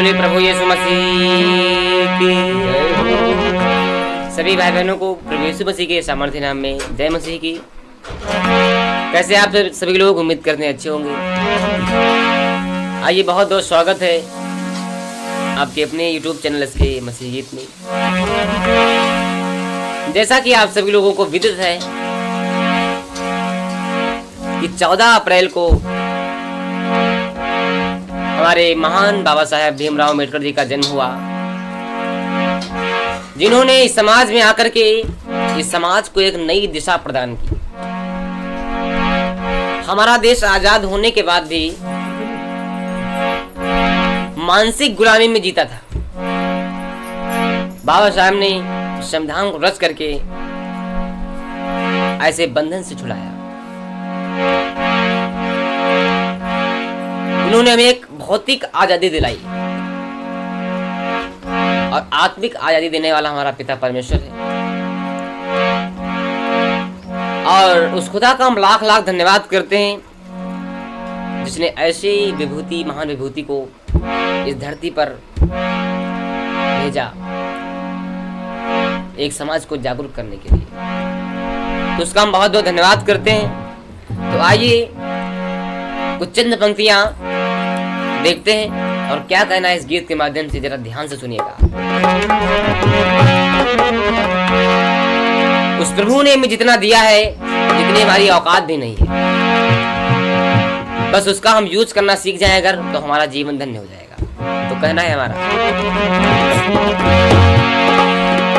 बोले प्रभु यीशु मसीह की। सभी भाई बहनों को प्रभु यीशु मसीह के सामर्थ्य नाम में जय मसीह की। कैसे आप सभी लोग उम्मीद करते हैं अच्छे होंगे। आइए बहुत बहुत स्वागत है आपके अपने YouTube चैनल के मसीह गीत में। जैसा कि आप सभी लोगों को विदित है कि 14 अप्रैल को हमारे महान बाबा साहेब भीमराव अम्बेडकर जी का जन्म हुआ, जिन्होंने इस समाज में आकर के इस समाज को एक नई दिशा प्रदान की। हमारा देश आजाद होने के बाद भी मानसिक गुलामी में जीता था। बाबा साहब ने संविधान को रच करके ऐसे बंधन से छुड़ाया। उन्होंने हमें एक भौतिक आजादी दिलाई और आत्मिक आजादी देने वाला हमारा पिता परमेश्वर है। और उस खुदा का हम लाख लाख धन्यवाद करते हैं जिसने ऐसी विभूति, महान विभूति को इस धरती पर भेजा एक समाज को जागरूक करने के लिए। तो उसका हम बहुत बहुत धन्यवाद करते हैं। तो आइए कुछ चंद पंक्तियां देखते हैं और क्या कहना है इस गीत के माध्यम से, जरा ध्यान से सुनिएगा। उस प्रभु ने हमें जितना दिया है, जितनी हमारी औकात भी नहीं है, बस उसका हम यूज करना सीख जाए अगर, तो हमारा जीवन धन्य हो जाएगा। तो कहना है हमारा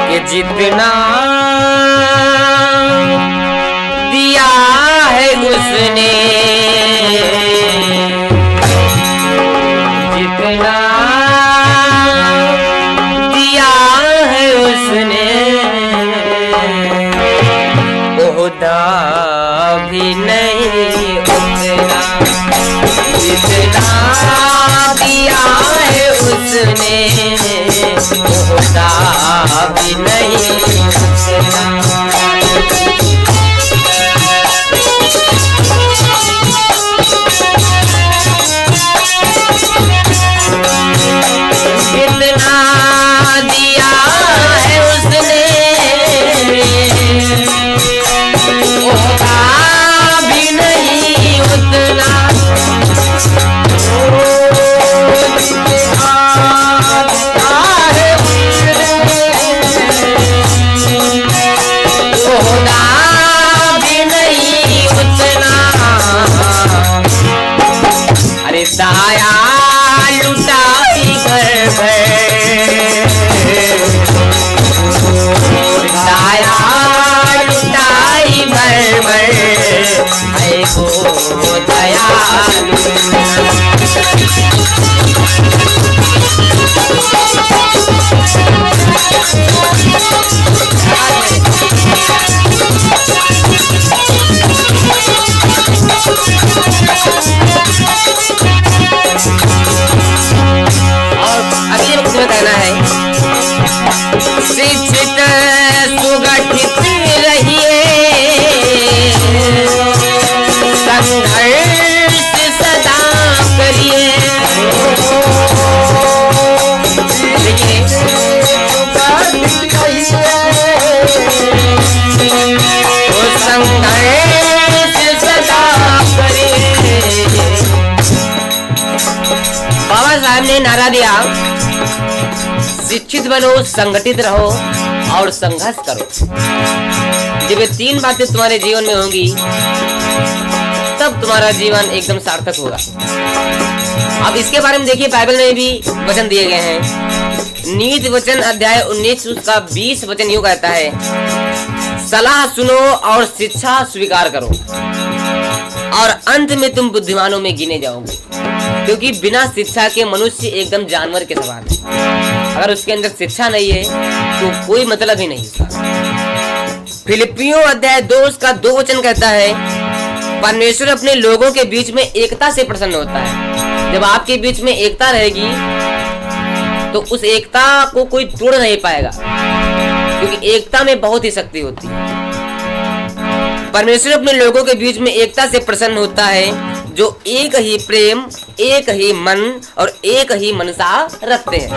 कि जितना दिया है उसने, जितना दिया है उसने, ओहदा भी नहीं उतना। जितना दिया है उसने, ओहदा भी नहीं उतना। दाया लुटाई घर भर, दाया लुटाई भर भर, है वो दयालु। कहना है शिक्षित सुगठित रहिए, संघर्ष सदा करिए। संघर्ष सदा करिए। बाबा साहब ने नारा दिया, शिक्षित बनो, संगठित रहो और संघर्ष करो। जब ये 3 बातें तुम्हारे जीवन में होंगी तब तुम्हारा जीवन एकदम सार्थक होगा। अब इसके बारे में देखिए, बाइबल में भी वचन दिए गए हैं। नीति वचन अध्याय 19 उसका 20 वचन यूं कहता है, सलाह सुनो और शिक्षा स्वीकार करो और अंत में तुम बुद्धिमानों में गिने जाओगे। क्योंकि बिना शिक्षा के मनुष्य एकदम जानवर के समान है। अगर उसके अंदर शिक्षा नहीं है तो कोई मतलब ही नहीं उसका। फिलिपियों अध्याय 2 उसका 2 वचन कहता है, परमेश्वर अपने लोगों के बीच में एकता से प्रसन्न होता है। जब आपके बीच में एकता रहेगी तो उस एकता को कोई तोड़ नहीं पाएगा, क्योंकि एकता में बहुत ही शक्ति होती है। परमेश्वर अपने लोगों के बीच में एकता से प्रसन्न होता है जो एक ही प्रेम, एक ही मन और एक ही मनसा रखते हैं।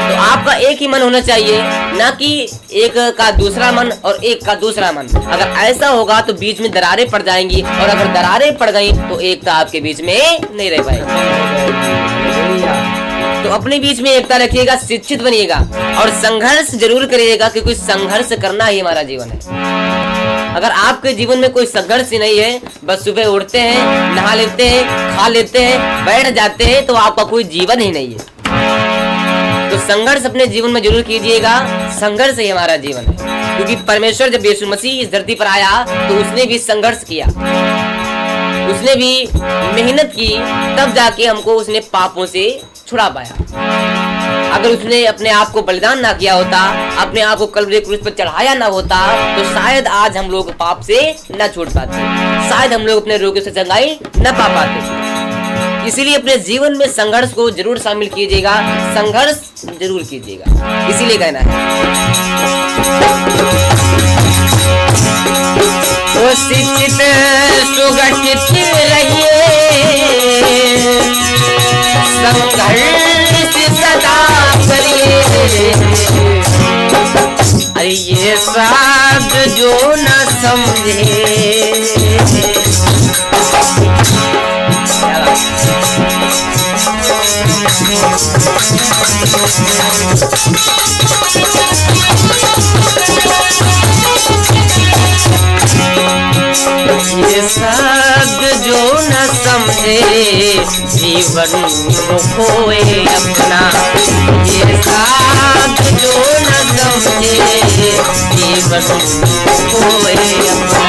तो आपका एक ही मन होना चाहिए, ना कि एक का दूसरा मन और एक का दूसरा मन। अगर ऐसा होगा तो बीच में दरारें पड़ जाएंगी, और अगर दरारें पड़ गई तो एकता आपके बीच में नहीं रह पाएगी। तो अपने बीच में एकता रखिएगा, शिक्षित बनिएगा और संघर्ष जरूर करिएगा, क्योंकि संघर्ष करना ही हमारा जीवन है। अगर आपके जीवन में कोई संघर्ष ही नहीं है, बस सुबह उठते हैं, नहा लेते हैं, खा लेते हैं, बैठ जाते हैं, तो आपका कोई जीवन ही नहीं है। तो संघर्ष अपने जीवन में जरूर कीजिएगा, संघर्ष ही हमारा जीवन है। क्योंकि परमेश्वर जब यीशु मसीह इस धरती पर आया तो उसने भी संघर्ष किया, उसने भी मेहनत की, तब जाके हमको उसने पापों से छुड़ा पाया। अगर उसने अपने आप को बलिदान ना किया होता, अपने आप को कल्वरी क्रूस पर चढ़ाया ना होता, तो शायद आज हम लोग पाप से न छूट पाते, शायद हम लोग अपने रोगों से चंगाई न पा पाते। इसीलिए अपने जीवन में संघर्ष को जरूर शामिल कीजिएगा, संघर्ष जरूर कीजिएगा। इसीलिए कहना है तो शिक्षित सुगठित रहिए, संघर्ष सदा करिए। अरे ये साध जो न समझे, ये शब्द जो न समझे, जीवन खोए अपना। ये शब्द जो न समझे, जीवन खोए अपना।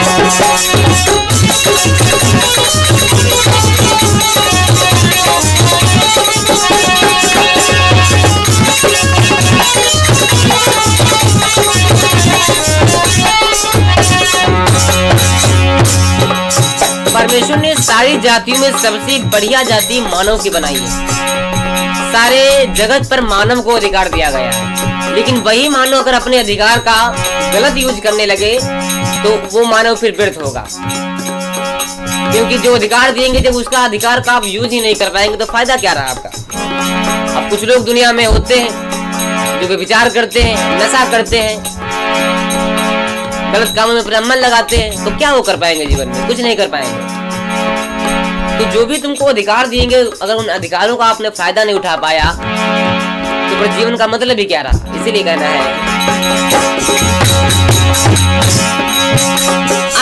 परमेश्वर ने सारी जातियों में सबसे बढ़िया जाति मानव की बनाई है। सारे जगत पर मानव को अधिकार दिया गया है, लेकिन वही मानव अगर अपने अधिकार का गलत यूज करने लगे तो वो मानव फिर व्यर्थ होगा। क्योंकि जो अधिकार देंगे, जब उसका अधिकार का आप यूज ही नहीं कर पाएंगे तो फायदा क्या रहा आपका। अब कुछ लोग दुनिया में होते हैं जो विचार करते हैं, नशा करते हैं, गलत कामों में अपना मन लगाते हैं, तो क्या वो कर पाएंगे जीवन में? कुछ नहीं कर पाएंगे। तो जो भी तुमको अधिकार देंगे, अगर उन अधिकारों का आपने फायदा नहीं उठा पाया तो फिर जीवन का मतलब ही क्या रहा। इसीलिए कहना है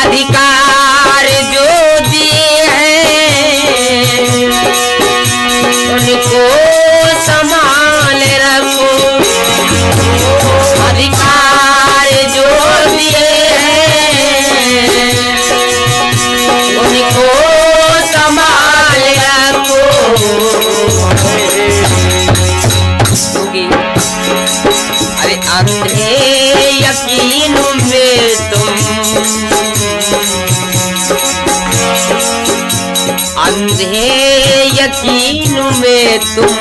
अधिकार जो दिए हैं उनको संभाल रखो। अधिकार जो दिए उनको संभाल रखो। अरे अंधे यकीन में तुम, अंधे यकीन में तुम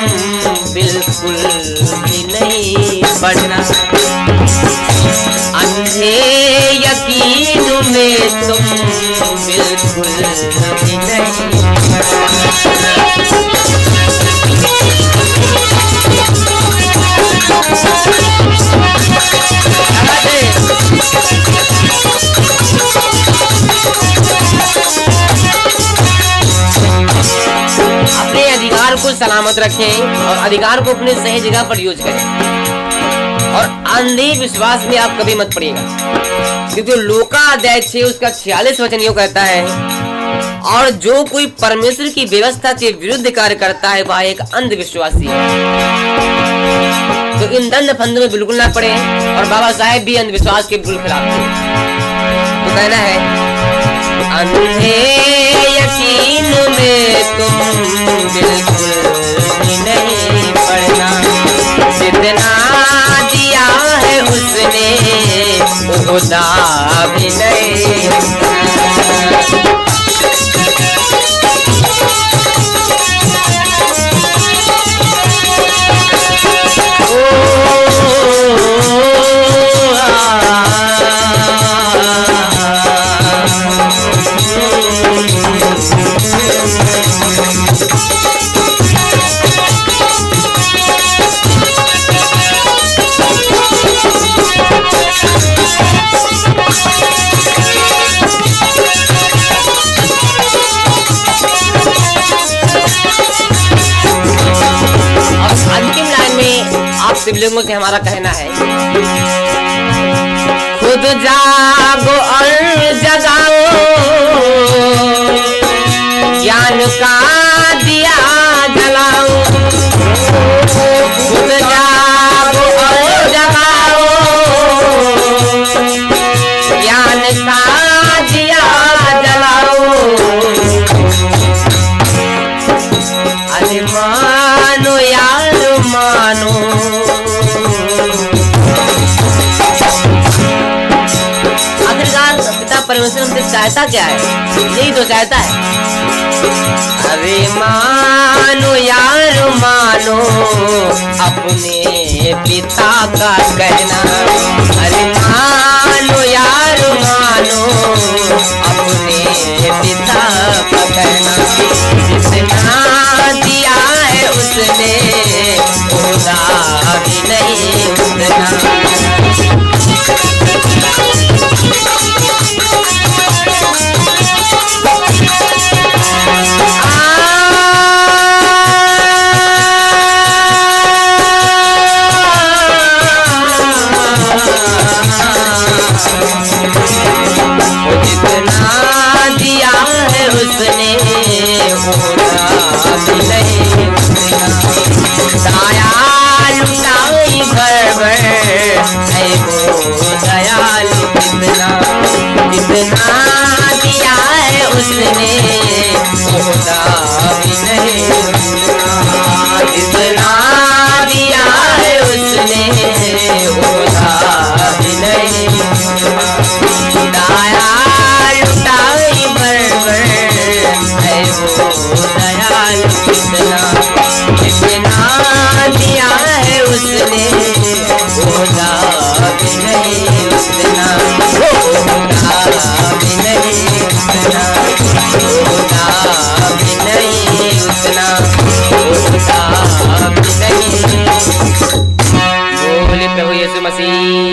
बिल्कुल भी नहीं पढ़ना। अंधे यकीन में तुम बिल्कुल भी नहीं अपने अधिकार को सलामत रखें और अधिकार को अपने सही जगह पर यूज करें। और अंधे विश्वास में आप कभी मत पड़िएगा, क्योंकि लूका अध्याय 6 उसका 46 वचन यूं कहता है, और जो कोई परमेश्वर की व्यवस्था के विरुद्ध कार्य करता है वह एक अंधविश्वासी है। तो इन दंड फंदों में बिल्कुल ना पड़े, और बाबा साहेब भी अंधविश्वास के बिल्कुल खिलाफ थे। तो कहना है अंधे यकीन में तुम बिल्कुल नहीं पड़ना। जितना दिया है उसने उतना भी नहीं। आप शिवलिंगों से हमारा कहना है, खुद जागो और जगाओ, ज्ञान का दिया जलाओ। खुद जागो और जगाओ, ज्ञान का दिया जलाओ। अरे मानो यार मानो, आखिरकार पिता परमेश्वर हमसे चाहता क्या है? यही तो चाहता है। अरे मानो यार मानो अपने पिता का कहना। अरे मानो यार मानो अपने पिता का कहना। जितना दिया है उसने होगा भी नहीं उतना। जितना दिया है उसने होगा भी नहीं उतना। दाया लुटाई घर भर है वो दयालु कितना। जितना दिया है उसने होगा भी नहीं उतना। जितना दिया है उसने होगा भी नहीं उतना। दाया लुटाई बरबर है वो दयालु कितना। जितना दिया है उसने होगा भी नहीं उतना। होगा भी नहीं उतना। होगा भी नहीं उतना। होगा भी नहीं। बोले प्रभु यीशु मसीह।